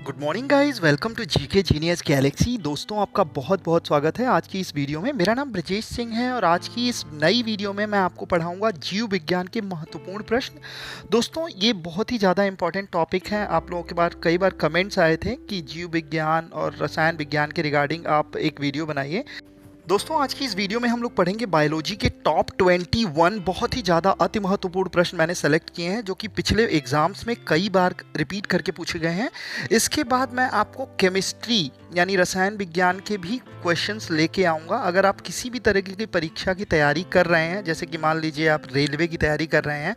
Good morning guys, welcome to GK Genius Galaxy. दोस्तों, आपका बहुत बहुत स्वागत है आज की इस वीडियो में। मेरा नाम ब्रजेश सिंह है और आज की इस नई वीडियो में मैं आपको पढ़ाऊंगा जीव विज्ञान के महत्वपूर्ण प्रश्न। दोस्तों, ये बहुत ही ज़्यादा इंपॉर्टेंट टॉपिक है। आप लोगों के बार कई बार कमेंट्स आए थे कि जीव विज्ञान और रसायन विज्ञान के रिगार्डिंग आप एक वीडियो बनाइए। दोस्तों, आज की इस वीडियो में हम लोग पढ़ेंगे बायोलॉजी के टॉप 21 बहुत ही ज़्यादा अति महत्वपूर्ण प्रश्न मैंने सेलेक्ट किए हैं, जो कि पिछले एग्जाम्स में कई बार रिपीट करके पूछे गए हैं। इसके बाद मैं आपको केमिस्ट्री यानी रसायन विज्ञान के भी क्वेश्चंस लेके आऊँगा। अगर आप किसी भी तरह की परीक्षा की तैयारी कर रहे हैं, जैसे कि मान लीजिए आप रेलवे की तैयारी कर रहे हैं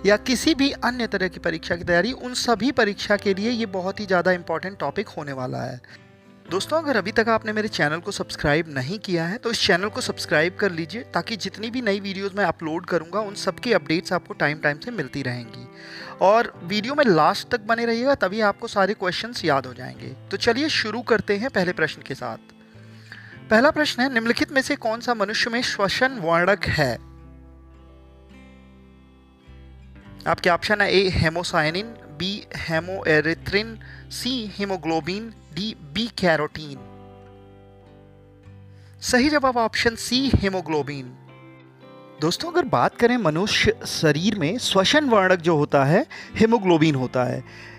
या किसी भी अन्य तरह की परीक्षा की तैयारी, उन सभी परीक्षा के लिए ये बहुत ही ज़्यादा इंपॉर्टेंट टॉपिक होने वाला है। दोस्तों, अगर अभी तक आपने मेरे चैनल को सब्सक्राइब नहीं किया है तो इस चैनल को सब्सक्राइब कर लीजिए, ताकि जितनी भी नई वीडियोस मैं अपलोड करूंगा उन सब की अपडेट्स आपको टाइम टाइम से मिलती रहेंगी। और वीडियो में लास्ट तक बने रहिएगा, तभी आपको सारे क्वेश्चंस याद हो जाएंगे। तो चलिए शुरू करते हैं पहले प्रश्न के साथ। पहला प्रश्न है, निम्नलिखित में से कौन सा मनुष्य में श्वसन वर्णक है? आपके ऑप्शन है ए हेमोसाइनिन, बी हेमोएरिथ्रिन, सी हीमोग्लोबिन, डी बी कैरोटीन। सही जवाब ऑप्शन सी हीमोग्लोबिन। दोस्तों, अगर बात करें मनुष्य शरीर में श्वसन वर्णक जो होता है हीमोग्लोबिन होता है।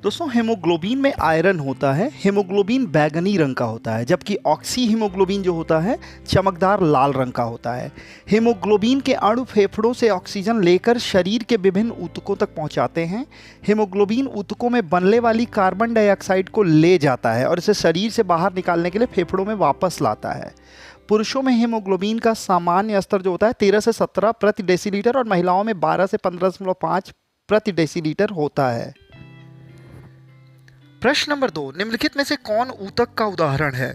दोस्तों, हीमोग्लोबिन में आयरन होता है। हीमोग्लोबिन बैंगनी रंग का होता है, जबकि ऑक्सी हीमोग्लोबिन जो होता है चमकदार लाल रंग का होता है। हीमोग्लोबिन के अणु फेफड़ों से ऑक्सीजन लेकर शरीर के विभिन्न ऊतकों तक पहुंचाते हैं। हीमोग्लोबिन ऊतकों में बनने वाली कार्बन डाइऑक्साइड को ले जाता है और इसे शरीर से बाहर निकालने के लिए फेफड़ों में वापस लाता है। पुरुषों में हीमोग्लोबिन का सामान्य स्तर जो होता है 13 से 17 प्रति डेसीलीटर और महिलाओं में 12 से 15.5 प्रति डेसीलीटर होता है। प्रश्न नंबर 2, निम्नलिखित में से कौन ऊतक का उदाहरण है?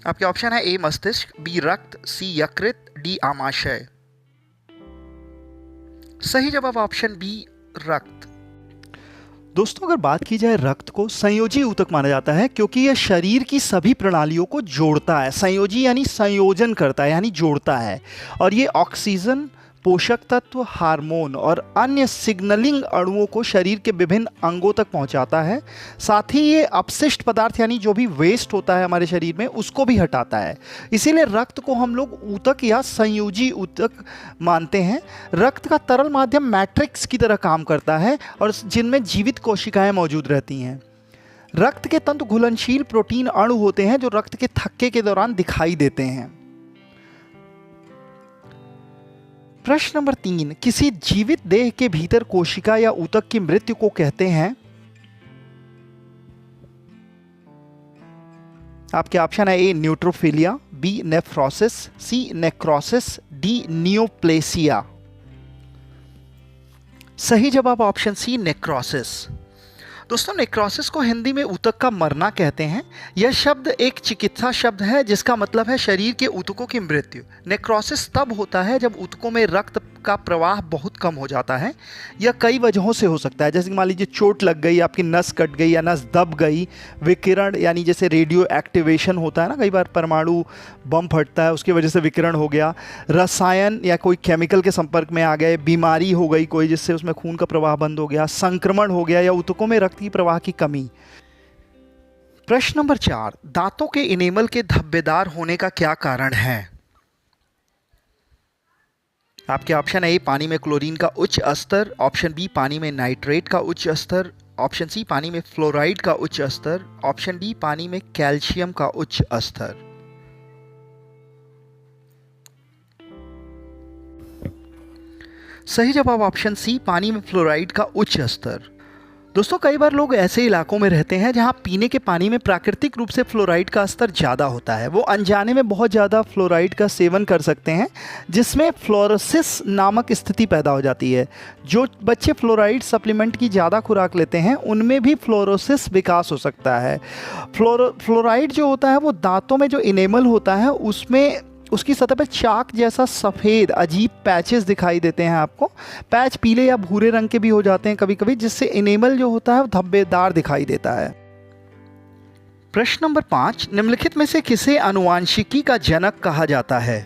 आपके ऑप्शन है ए मस्तिष्क, बी रक्त, सी यकृत, डी आमाशय। सही जवाब ऑप्शन बी रक्त। दोस्तों, अगर बात की जाए रक्त को संयोजी ऊतक माना जाता है, क्योंकि यह शरीर की सभी प्रणालियों को जोड़ता है। संयोजी यानी संयोजन करता है, यानी जोड़ता है। और ये ऑक्सीजन, पोषक तत्व, हार्मोन और अन्य सिग्नलिंग अणुओं को शरीर के विभिन्न अंगों तक पहुंचाता है। साथ ही ये अपशिष्ट पदार्थ यानी जो भी वेस्ट होता है हमारे शरीर में, उसको भी हटाता है। इसीलिए रक्त को हम लोग ऊतक या संयोजी ऊतक मानते हैं। रक्त का तरल माध्यम मैट्रिक्स की तरह काम करता है और जिनमें जीवित कोशिकाएं मौजूद रहती हैं। रक्त के तंतु घुलनशील प्रोटीन अणु होते हैं जो रक्त के थक्के के दौरान दिखाई देते हैं। प्रश्न नंबर 3, किसी जीवित देह के भीतर कोशिका या ऊतक की मृत्यु को कहते हैं? आपके ऑप्शन है ए न्यूट्रोफिलिया, बी नेफ्रोसिस, सी नेक्रोसिस, डी नियोप्लेसिया। सही जवाब ऑप्शन सी नेक्रोसिस। दोस्तों, नेक्रोसिस को हिंदी में ऊतक का मरना कहते हैं। यह शब्द एक चिकित्सा शब्द है जिसका मतलब है शरीर के ऊतकों की मृत्यु। नेक्रोसिस तब होता है जब ऊतकों में रक्त का प्रवाह बहुत कम हो जाता है। यह कई वजहों से हो सकता है, जैसे कि मान लीजिए चोट लग गई, आपकी नस कट गई या नस दब गई, विकिरण यानी जैसे रेडियो एक्टिवेशन होता है ना, कई बार परमाणु बम फटता है उसकी वजह से विकिरण हो गया, रसायन या कोई केमिकल के संपर्क में आ गए, बीमारी हो गई कोई जिससे उसमें खून का प्रवाह बंद हो गया, संक्रमण हो गया या ऊतकों में रक्त की प्रवाह की कमी। प्रश्न नंबर 4, दांतों के इनेमल के धब्बेदार होने का क्या कारण है? आपके ऑप्शन है ए पानी में क्लोरीन का उच्च स्तर, ऑप्शन बी पानी में नाइट्रेट का उच्च स्तर, ऑप्शन सी पानी में फ्लोराइड का उच्च स्तर, ऑप्शन डी पानी में कैल्शियम का उच्च स्तर। सही जवाब ऑप्शन सी पानी में फ्लोराइड का उच्च स्तर। दोस्तों, कई बार लोग ऐसे इलाकों में रहते हैं जहां पीने के पानी में प्राकृतिक रूप से फ्लोराइड का स्तर ज़्यादा होता है। वो अनजाने में बहुत ज़्यादा फ्लोराइड का सेवन कर सकते हैं, जिसमें फ्लोरोसिस नामक स्थिति पैदा हो जाती है। जो बच्चे फ्लोराइड सप्लीमेंट की ज़्यादा खुराक लेते हैं उनमें भी फ्लोरोसिस विकास हो सकता है। फ्लोराइड जो होता है वो दांतों में जो इनेमल होता है उसमें उसकी सतह पर चाक जैसा सफ़ेद अजीब पैचेस दिखाई देते हैं आपको। पैच पीले या भूरे रंग के भी हो जाते हैं कभी कभी, जिससे इनेमल जो होता है वो धब्बेदार दिखाई देता है। प्रश्न नंबर 5, निम्नलिखित में से किसे आनुवांशिकी का जनक कहा जाता है?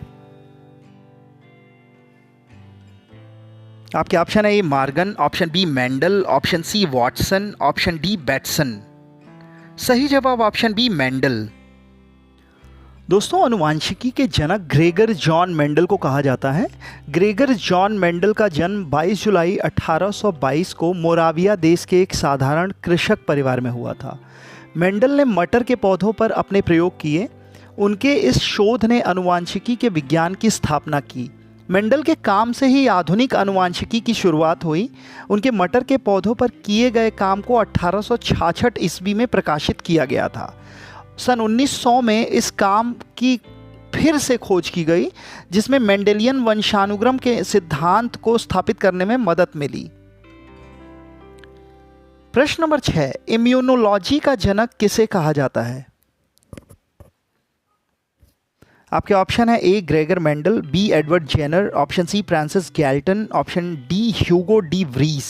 आपके ऑप्शन है A Morgan, option B Mendel, option C Watson, option D Bateson. सही जवाब ऑप्शन बी मेंडल। दोस्तों, आनुवांशिकी के जनक ग्रेगर जॉन मेंडल को कहा जाता है। ग्रेगर जॉन मेंडल का जन्म 22 जुलाई 1822 को मोराविया देश के एक साधारण कृषक परिवार में हुआ था। मेंडल ने मटर के पौधों पर अपने प्रयोग किए। उनके इस शोध ने आनुवांशिकी के विज्ञान की स्थापना की। मेंडल के काम से ही आधुनिक आनुवांशिकी की शुरुआत हुई। उनके मटर के पौधों पर किए गए काम को 1866 ईस्वी में प्रकाशित किया गया था। सन 1900 में इस काम की फिर से खोज की गई, जिसमें मेंडेलियन वंशानुक्रम के सिद्धांत को स्थापित करने में मदद मिली। प्रश्न नंबर 6, इम्यूनोलॉजी का जनक किसे कहा जाता है? आपके ऑप्शन है A Gregor Mendel, B Edward Jenner, option C Francis Galton, option D Hugo de Vries.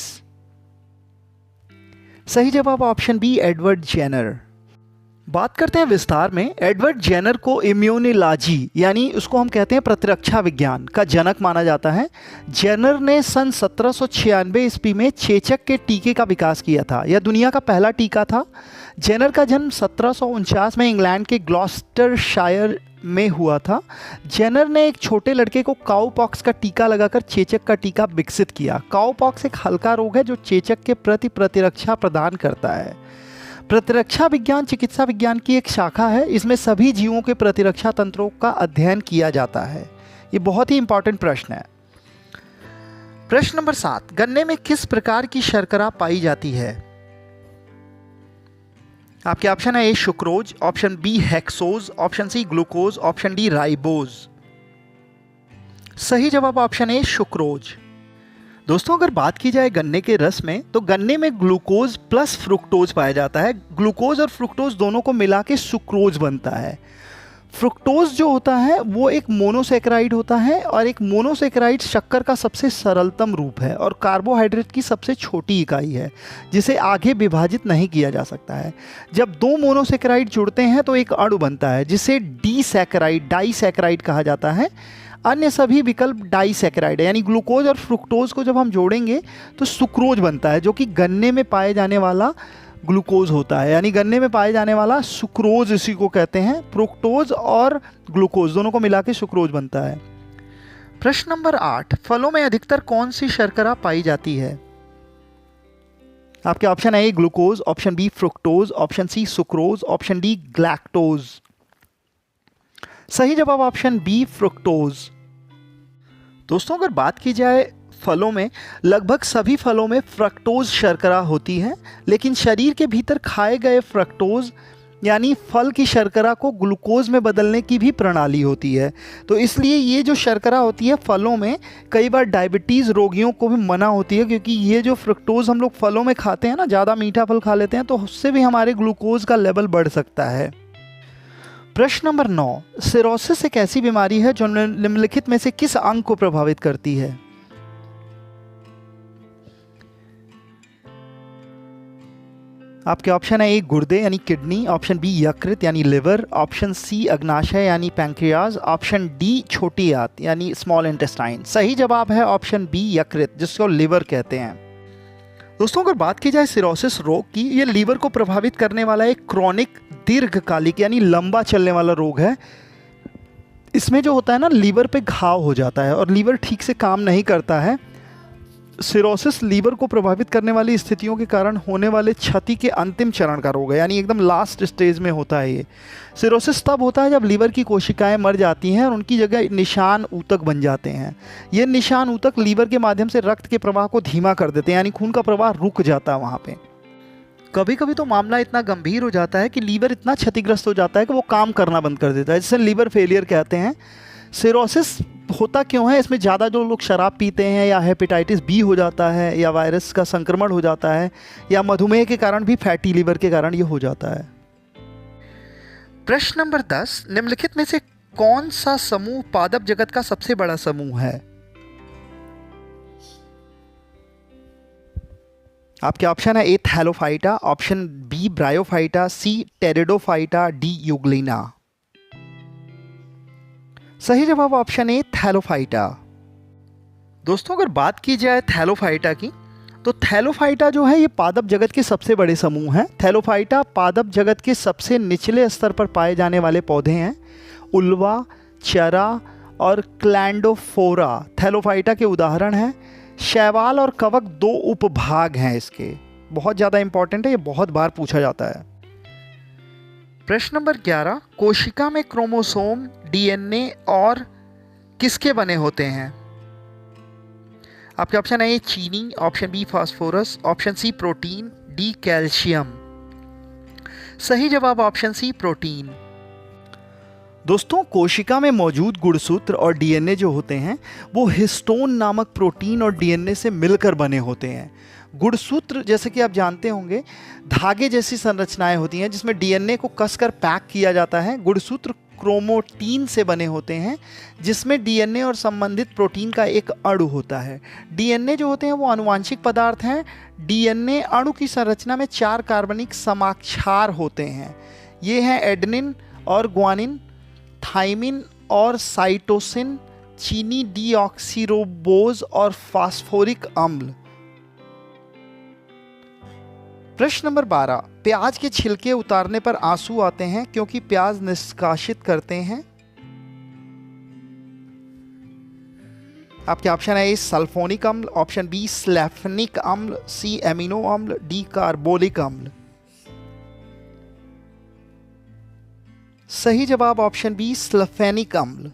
सही जवाब ऑप्शन बी एडवर्ड जेनर। बात करते हैं विस्तार में। एडवर्ड जेनर को इम्यूनोलॉजी यानी उसको हम कहते हैं प्रतिरक्षा विज्ञान का जनक माना जाता है। जेनर ने सन 1796 ईस्वी में चेचक के टीके का विकास किया था। यह दुनिया का पहला टीका था। जेनर का जन्म 1749 में इंग्लैंड के ग्लॉस्टरशायर में हुआ था। जेनर ने एक छोटे लड़के को काउपॉक्स का टीका लगाकर चेचक का टीका विकसित किया। काउपॉक्स एक हल्का रोग है जो चेचक के प्रति प्रतिरक्षा प्रदान करता है। प्रतिरक्षा विज्ञान चिकित्सा विज्ञान की एक शाखा है। इसमें सभी जीवों के प्रतिरक्षा तंत्रों का अध्ययन किया जाता है। ये बहुत ही इंपॉर्टेंट प्रश्न है। प्रश्न नंबर 7, गन्ने में किस प्रकार की शर्करा पाई जाती है? आपके ऑप्शन है A sucrose, option B hexose, option C glucose, option D ribose. सही जवाब ऑप्शन ए सुक्रोज। दोस्तों, अगर बात की जाए गन्ने के रस में, तो गन्ने में ग्लूकोज प्लस फ्रुक्टोज पाया जाता है। ग्लूकोज और फ्रुक्टोज दोनों को मिला के सुक्रोज बनता है। फ्रुक्टोज जो होता है वो एक मोनोसेकेराइड होता है, और एक मोनोसेकेराइड शक्कर का सबसे सरलतम रूप है और कार्बोहाइड्रेट की सबसे छोटी इकाई है, जिसे आगे विभाजित नहीं किया जा सकता है। जब दो मोनोसेकेराइड जुड़ते हैं तो एक अणु बनता है, जिसे डाइसैकेराइड कहा जाता है। अन्य सभी विकल्प डाइसैकेराइड है, यानी ग्लूकोज और फ्रुक्टोज को जब हम जोड़ेंगे तो सुक्रोज बनता है, जो कि गन्ने में पाए जाने वाला ग्लूकोज होता है। यानी गन्ने में पाए जाने वाला सुक्रोज इसी को कहते हैं। फ्रुक्टोज और ग्लूकोज दोनों को मिला के सुक्रोज बनता है। प्रश्न नंबर 8, फलों में अधिकतर कौन सी शर्करा पाई जाती है? आपके ऑप्शन है A glucose, option B fructose, option C sucrose, option D galactose. सही जवाब ऑप्शन बी फ्रुक्टोज। दोस्तों, अगर बात की जाए फलों में, लगभग सभी फलों में फ्रक्टोज शर्करा होती है, लेकिन शरीर के भीतर खाए गए फ्रक्टोज यानी फल की शर्करा को ग्लूकोज में बदलने की भी प्रणाली होती है। तो इसलिए ये जो शर्करा होती है फलों में, कई बार डायबिटीज़ रोगियों को भी मना होती है, क्योंकि ये जो फ्रक्टोज हम लोग फलों में खाते हैं ना, ज़्यादा मीठा फल खा लेते हैं, तो उससे भी हमारे ग्लूकोज का लेवल बढ़ सकता है। प्रश्न नंबर 9, सिरोसिस एक ऐसी बीमारी है जो निम्नलिखित में से किस अंग को प्रभावित करती है? आपके ऑप्शन है ए गुर्दे यानी किडनी, ऑप्शन बी यकृत यानी लिवर, ऑप्शन सी अग्नाशय यानी पैंक्रियाज, ऑप्शन डी छोटी आंत यानी स्मॉल इंटेस्टाइन। सही जवाब है ऑप्शन बी यकृत, जिसको लिवर कहते हैं। दोस्तों, अगर बात की जाए सिरोसिस रोग की, ये लीवर को प्रभावित करने वाला एक क्रॉनिक दीर्घकालिक यानी लंबा चलने वाला रोग है। इसमें जो होता है ना, लीवर पे घाव हो जाता है और लीवर ठीक से काम नहीं करता है। सिरोसिस लीवर को प्रभावित करने वाली स्थितियों के कारण होने वाले क्षति के अंतिम चरण का रोग है, यानी एकदम लास्ट स्टेज में होता है। ये सिरोसिस तब होता है जब लीवर की कोशिकाएं मर जाती हैं और उनकी जगह निशान ऊतक बन जाते हैं। ये निशान ऊतक लीवर के माध्यम से रक्त के प्रवाह को धीमा कर देते हैं, यानी खून का प्रवाह रुक जाता है वहाँ पे। कभी कभी तो मामला इतना गंभीर हो जाता है कि लीवर इतना क्षतिग्रस्त हो जाता है कि वो काम करना बंद कर देता है, जिसे लीवर फेलियर कहते हैं। सिरोसिस होता क्यों है? इसमें ज़्यादा जो लोग शराब पीते हैं, या हेपेटाइटिस बी हो जाता है, या वायरस का संक्रमण हो जाता है, या मधुमेह के कारण भी फैटी लीवर के कारण ये हो जाता है। प्रश्न नंबर 10, निम्नलिखित में से कौन सा समूह पादप जगत का सबसे बड़ा समूह है? आपके ऑप्शन है ए थैलोफाइटा, ऑप्शन बी ब्रायोफाइटा, सी टेरिडोफाइटा, डी यूग्लिना। सही जवाब ऑप्शन ए थैलोफाइटा। दोस्तों अगर बात की जाए थैलोफाइटा की, तो थैलोफाइटा जो है ये पादप जगत के सबसे बड़े समूह हैं। थैलोफाइटा पादप जगत के सबसे निचले स्तर पर पाए जाने वाले पौधे हैं। उल्वा, चरा और क्लैंडोफोरा थैलोफाइटा के उदाहरण हैं। शैवाल और कवक दो उपभाग हैं इसके। बहुत ज़्यादा इंपॉर्टेंट है, ये बहुत बार पूछा जाता है। प्रश्न नंबर 11, कोशिका में क्रोमोसोम, डीएनए और किसके बने होते हैं? आपके ऑप्शन ए चीनी, option B phosphorus, option C protein, D calcium. सही जवाब ऑप्शन सी प्रोटीन। दोस्तों कोशिका में मौजूद गुणसूत्र और डीएनए जो होते हैं वो हिस्टोन नामक प्रोटीन और डीएनए से मिलकर बने होते हैं। गुणसूत्र जैसे कि आप जानते होंगे धागे जैसी संरचनाएं होती हैं जिसमें डीएनए को कसकर पैक किया जाता है। गुणसूत्र क्रोमोटीन से बने होते हैं जिसमें डीएनए और संबंधित प्रोटीन का एक अणु होता है। डीएनए जो होते हैं वो आनुवांशिक पदार्थ हैं। डीएनए अणु की संरचना में 4 कार्बनिक समाक्षार होते हैं। ये हैं एडेनिन और ग्वानिन, थाइमिन और साइटोसिन, चीनी डीऑक्सीरिबोज और फास्फोरिक अम्ल। प्रश्न नंबर 12, प्याज के छिलके उतारने पर आंसू आते हैं क्योंकि प्याज निष्कासित करते हैं। आपके ऑप्शन है ए सल्फोनिक अम्ल, ऑप्शन बी स्लैफनिक अम्ल, सी एमिनो अम्ल, डी कार्बोलिक अम्ल। सही जवाब ऑप्शन बी सल्फेनिक अम्ल।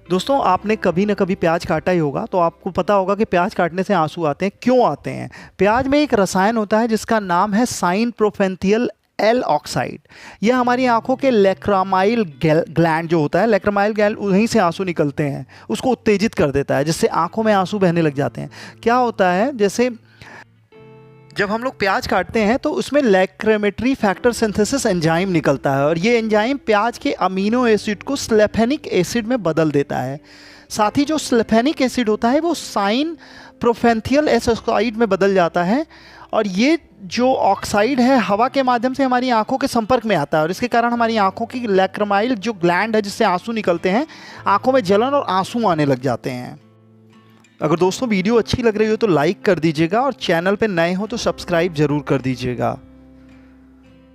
दोस्तों आपने कभी ना कभी प्याज काटा ही होगा तो आपको पता होगा कि प्याज काटने से आंसू आते हैं। क्यों आते हैं? प्याज में एक रसायन होता है जिसका नाम है साइन प्रोफेंथियल एल ऑक्साइड। यह हमारी आंखों के लैक्रामाइल ग्लैंड जो होता है, लैक्रामाइल ग्लैंड, वहीं से आंसू निकलते हैं, उसको उत्तेजित कर देता है जिससे आंखों में आंसू बहने लग जाते हैं। क्या होता है, जैसे जब हम लोग प्याज काटते हैं तो उसमें लैक्रेमेटरी फैक्टर सिंथेसिस एंजाइम निकलता है और ये एंजाइम प्याज के अमीनो एसिड को स्लेफेनिक एसिड में बदल देता है। साथ ही जो स्लेफेनिक एसिड होता है वो साइन प्रोफेंथियल एस ऑक्साइड में बदल जाता है और ये जो ऑक्साइड है हवा के माध्यम से हमारी आंखों के संपर्क में आता है और इसके कारण हमारी आंखों की लैक्रामाइल जो ग्लैंड है जिससे आंसू निकलते हैं, आंखों में जलन और आंसू आने लग जाते हैं। अगर दोस्तों वीडियो अच्छी लग रही हो तो लाइक कर दीजिएगा और चैनल पे नए हो तो सब्सक्राइब जरूर कर दीजिएगा।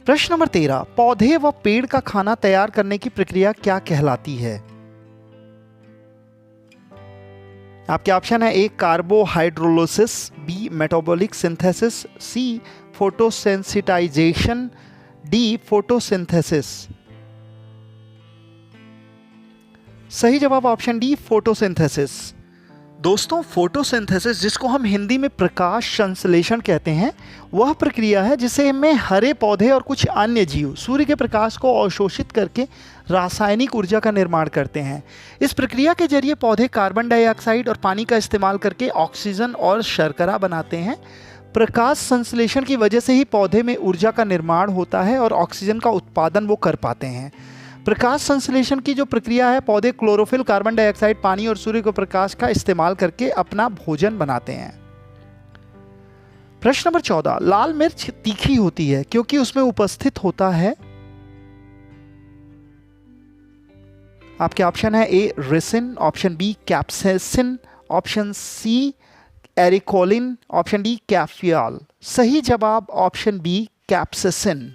प्रश्न नंबर 13, पौधे व पेड़ का खाना तैयार करने की प्रक्रिया क्या कहलाती है? आपके ऑप्शन है ए कार्बोहाइड्रोलिसिस, बी मेटाबॉलिक सिंथेसिस, सी फोटोसेंसिटाइजेशन, डी फोटोसिंथेसिस। सही जवाब ऑप्शन डी फोटोसिंथेसिस। दोस्तों फोटोसिंथेसिस जिसको हम हिंदी में प्रकाश संश्लेषण कहते हैं वह प्रक्रिया है जिसे में हरे पौधे और कुछ अन्य जीव सूर्य के प्रकाश को अवशोषित करके रासायनिक ऊर्जा का निर्माण करते हैं। इस प्रक्रिया के जरिए पौधे कार्बन डाइऑक्साइड और पानी का इस्तेमाल करके ऑक्सीजन और शर्करा बनाते हैं। प्रकाश संश्लेषण की वजह से ही पौधे में ऊर्जा का निर्माण होता है और ऑक्सीजन का उत्पादन वो कर पाते हैं। प्रकाश संश्लेषण की जो प्रक्रिया है, पौधे क्लोरोफिल, कार्बन डाइऑक्साइड, पानी और सूर्य के प्रकाश का इस्तेमाल करके अपना भोजन बनाते हैं। प्रश्न नंबर 14, लाल मिर्च तीखी होती है क्योंकि उसमें उपस्थित होता है। आपके ऑप्शन है A ricin, option B capsaicin, option C arecoline, option D caffeol. सही जवाब ऑप्शन बी कैप्सेसिन।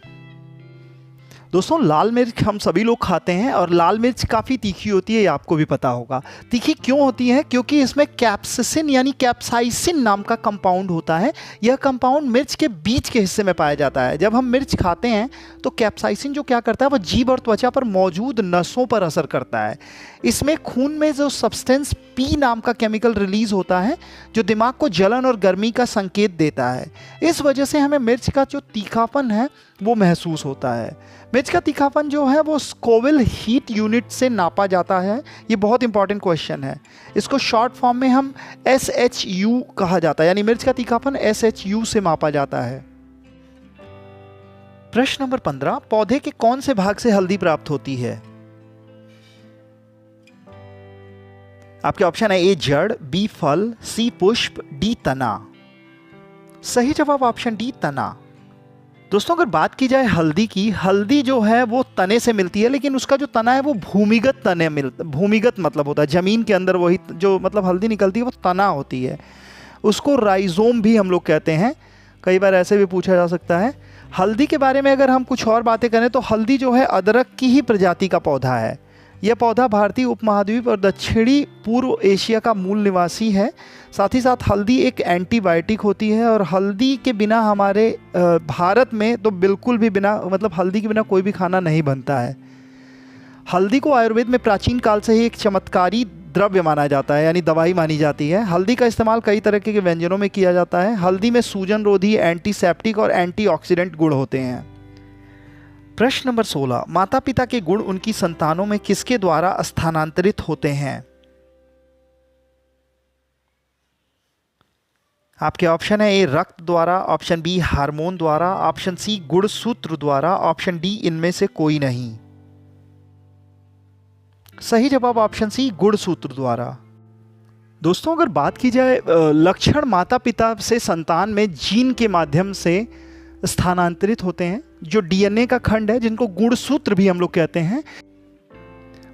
दोस्तों लाल मिर्च हम सभी लोग खाते हैं और लाल मिर्च काफ़ी तीखी होती है, ये आपको भी पता होगा। तीखी क्यों होती है? क्योंकि इसमें कैप्सिसिन यानी कैप्साइसिन नाम का कंपाउंड होता है। यह कंपाउंड मिर्च के बीच के हिस्से में पाया जाता है। जब हम मिर्च खाते हैं तो कैप्साइसिन जो क्या करता है वह जीभ और त्वचा पर मौजूद नसों पर असर करता है। इसमें खून में जो सब्सटेंस पी नाम का केमिकल रिलीज होता है जो दिमाग को जलन और गर्मी का संकेत देता है। इस वजह से हमें मिर्च का जो तीखापन है वो महसूस होता है। मिर्च का तीखापन जो है वो स्कोविल हीट यूनिट से नापा जाता है। ये बहुत इंपॉर्टेंट क्वेश्चन है। इसको शॉर्ट फॉर्म में हम SHU कहा जाता है, यानी मिर्च का तीखापन SHU से मापा जाता है। प्रश्न नंबर 15, पौधे के कौन से भाग से हल्दी प्राप्त होती है? आपके ऑप्शन है ए जड़, बी फल, सी पुष्प, डी तना। सही जवाब ऑप्शन डी तना। दोस्तों अगर बात की जाए हल्दी की, हल्दी जो है वो तने से मिलती है, लेकिन उसका जो तना है वो भूमिगत मतलब होता है ज़मीन के अंदर, वही जो मतलब हल्दी निकलती है वो तना होती है, उसको राइजोम भी हम लोग कहते हैं। कई बार ऐसे भी पूछा जा सकता है। हल्दी के बारे में अगर हम कुछ और बातें करें तो हल्दी जो है अदरक की ही प्रजाति का पौधा है। यह पौधा भारतीय उपमहाद्वीप और दक्षिणी पूर्व एशिया का मूल निवासी है। साथ ही साथ हल्दी एक एंटीबायोटिक होती है और हल्दी के बिना हमारे भारत में तो बिल्कुल भी बिना मतलब हल्दी के बिना कोई भी खाना नहीं बनता है। हल्दी को आयुर्वेद में प्राचीन काल से ही एक चमत्कारी द्रव्य माना जाता है, यानी दवाई मानी जाती है। हल्दी का इस्तेमाल कई तरह के व्यंजनों में किया जाता है। हल्दी में सूजन रोधी, एंटीसेप्टिक और एंटीऑक्सीडेंट गुण होते हैं। प्रश्न नंबर 16, माता पिता के गुण उनकी संतानों में किसके द्वारा स्थानांतरित होते हैं? आपके ऑप्शन है ए रक्त द्वारा, ऑप्शन बी हार्मोन द्वारा, ऑप्शन सी गुणसूत्र द्वारा, ऑप्शन डी इनमें से कोई नहीं। सही जवाब ऑप्शन सी गुणसूत्र द्वारा। दोस्तों अगर बात की जाए लक्षण माता पिता से संतान में जीन के माध्यम से स्थानांतरित होते हैं। जो डीएनए का खंड है, जिनको गुणसूत्र भी हम लोग कहते हैं,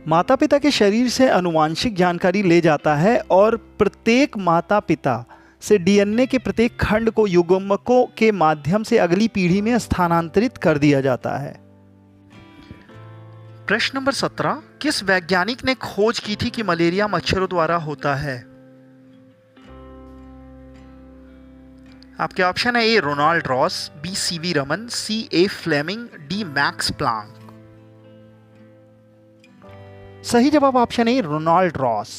माता पिता के शरीर से आनुवांशिक जानकारी ले जाता है और प्रत्येक माता पिता से डीएनए के प्रत्येक खंड को युग्मकों के माध्यम से अगली पीढ़ी में स्थानांतरित कर दिया जाता है। प्रश्न नंबर 17, किस वैज्ञानिक ने खोज की थी कि मलेरिया मच्छरों द्वारा होता है? आपके ऑप्शन है A Ronald Ross, B C V Raman, C A Fleming, D Max Planck. सही जवाब option A Ronald Ross.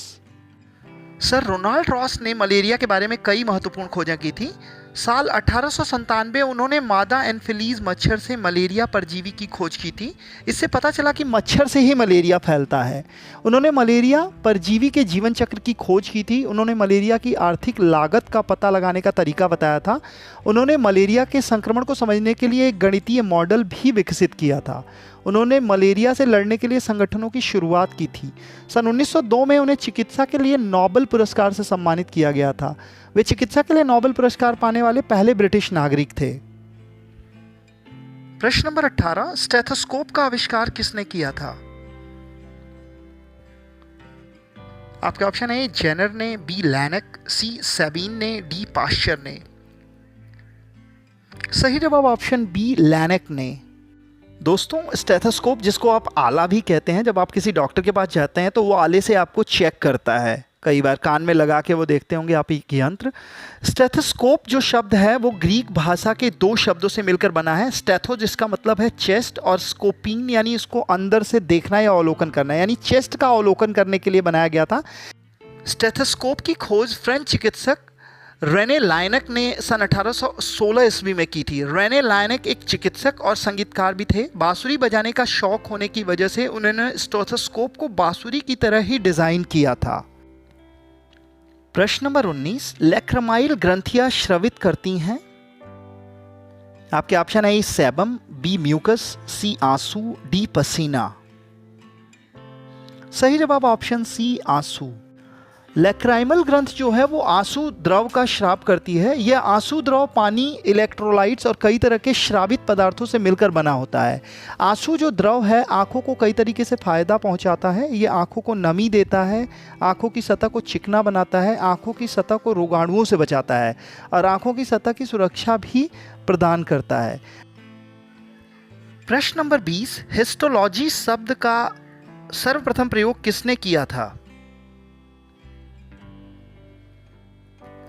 Sir Ronald Ross ने मलेरिया के बारे में कई महत्वपूर्ण खोजें की थी। साल 1897 उन्होंने मादा एनफिलीज मच्छर से मलेरिया परजीवी की खोज की थी। इससे पता चला कि मच्छर से ही मलेरिया फैलता है। उन्होंने मलेरिया परजीवी के जीवन चक्र की खोज की थी। उन्होंने मलेरिया की आर्थिक लागत का पता लगाने का तरीका बताया था। उन्होंने मलेरिया के संक्रमण को समझने के लिए एक गणितीय मॉडल भी विकसित किया था। उन्होंने मलेरिया से लड़ने के लिए संगठनों की शुरुआत की थी। सन 1902 में उन्हें चिकित्सा के लिए नोबेल पुरस्कार से सम्मानित किया गया था। वे चिकित्सा के लिए नोबेल पुरस्कार पाने वाले पहले ब्रिटिश नागरिक थे। प्रश्न नंबर 18, स्टेथोस्कोप का आविष्कार किसने किया था? आपके ऑप्शन है जेनर ने, बी लैनक, सी सैबिन ने, डी पाश्चर ने। सही जवाब ऑप्शन बी लैनक ने। दोस्तों स्टेथोस्कोप, जिसको आप आला भी कहते हैं, जब आप किसी डॉक्टर के पास जाते हैं तो वो आले से आपको चेक करता है। कई बार कान में लगा के वो देखते होंगे आप एक यंत्र। स्टेथोस्कोप जो शब्द है वो ग्रीक भाषा के दो शब्दों से मिलकर बना है। स्टेथो जिसका मतलब है चेस्ट और स्कोपिंग यानी इसको अंदर से देखना या अवलोकन करना, यानी चेस्ट का अवलोकन करने के लिए बनाया गया था। स्टेथोस्कोप की खोज फ्रेंच चिकित्सक रेने लायनक ने सन 1816 ईस्वी में की थी। रेने लायनक एक चिकित्सक और संगीतकार भी थे। बांसुरी बजाने का शौक होने की वजह से उन्होंने स्टेथोस्कोप को बांसुरी की तरह ही डिजाइन किया था। प्रश्न नंबर 19, लैक्रामाइल ग्रंथियां स्रावित करती हैं। आपके ऑप्शन है सेबम, बी म्यूकस, सी आंसू, डी पसीना। सही जवाब ऑप्शन सी आंसू। लैक्राइमल ग्रंथ जो है वो आंसू द्रव का श्राव करती है। यह आंसू द्रव पानी, इलेक्ट्रोलाइट्स और कई तरह के श्रावित पदार्थों से मिलकर बना होता है। आंसू जो द्रव है आंखों को कई तरीके से फायदा पहुंचाता है। यह आंखों को नमी देता है, आंखों की सतह को चिकना बनाता है, आंखों की सतह को रोगाणुओं से बचाता है और आंखों की सतह की सुरक्षा भी प्रदान करता है। प्रश्न नंबर 20, हिस्टोलॉजी शब्द का सर्वप्रथम प्रयोग किसने किया था?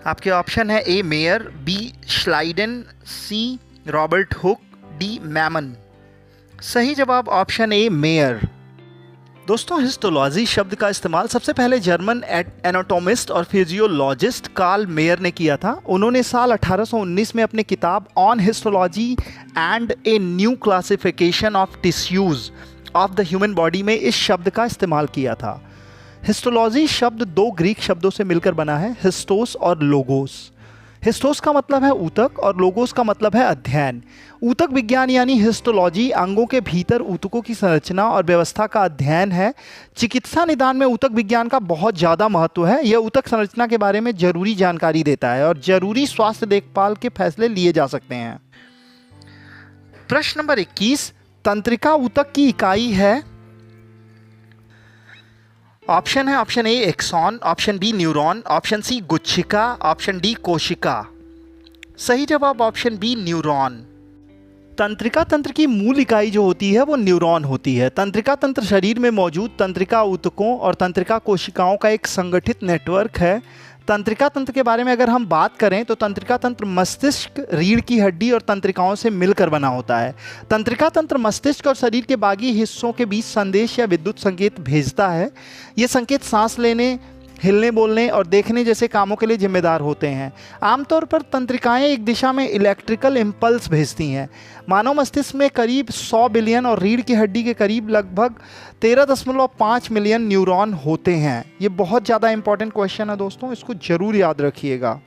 आपके ऑप्शन है A Mayer, B Schleiden, C Robert Hooke, D मैमन। सही जवाब ऑप्शन ए मेयर। दोस्तों हिस्टोलॉजी शब्द का इस्तेमाल सबसे पहले जर्मन एनाटोमिस्ट और फिजियोलॉजिस्ट कार्ल मेयर ने किया था। उन्होंने साल 1819 में अपनी किताब on histology and a new classification of tissues of the human body में इस शब्द का इस्तेमाल किया था। हिस्टोलॉजी शब्द दो ग्रीक शब्दों से मिलकर बना है, हिस्टोस और लोगोस। हिस्टोस का मतलब है ऊतक और लोगोस का मतलब है अध्ययन। ऊतक विज्ञान यानी हिस्टोलॉजी अंगों के भीतर ऊतकों की संरचना और व्यवस्था का अध्ययन है। चिकित्सा निदान में ऊतक विज्ञान का बहुत ज़्यादा महत्व है। यह ऊतक संरचना के बारे में जरूरी जानकारी देता है और जरूरी स्वास्थ्य देखभाल के फैसले लिए जा सकते हैं। प्रश्न नंबर 21, तंत्रिका ऊतक की इकाई है? ऑप्शन है option A axon, option B neuron, option C गुच्छिका, ऑप्शन डी कोशिका। सही जवाब ऑप्शन बी न्यूरॉन। तंत्रिका तंत्र की मूल इकाई जो होती है वो न्यूरॉन होती है। तंत्रिका तंत्र शरीर में मौजूद तंत्रिका ऊतकों और तंत्रिका कोशिकाओं का एक संगठित नेटवर्क है। तंत्रिका तंत्र के बारे में अगर हम बात करें तो तंत्रिका तंत्र मस्तिष्क, रीढ़ की हड्डी और तंत्रिकाओं से मिलकर बना होता है। तंत्रिका तंत्र मस्तिष्क और शरीर के बाकी हिस्सों के बीच संदेश या विद्युत संकेत भेजता है। ये संकेत सांस लेने, हिलने, बोलने और देखने जैसे कामों के लिए जिम्मेदार होते हैं। आमतौर पर तंत्रिकाएं एक दिशा में इलेक्ट्रिकल इम्पल्स भेजती हैं। मानव मस्तिष्क में करीब 100 बिलियन और रीढ़ की हड्डी के करीब लगभग 13.5 मिलियन न्यूरॉन होते हैं। ये बहुत ज़्यादा इंपॉर्टेंट क्वेश्चन है दोस्तों, इसको जरूर याद रखिएगा।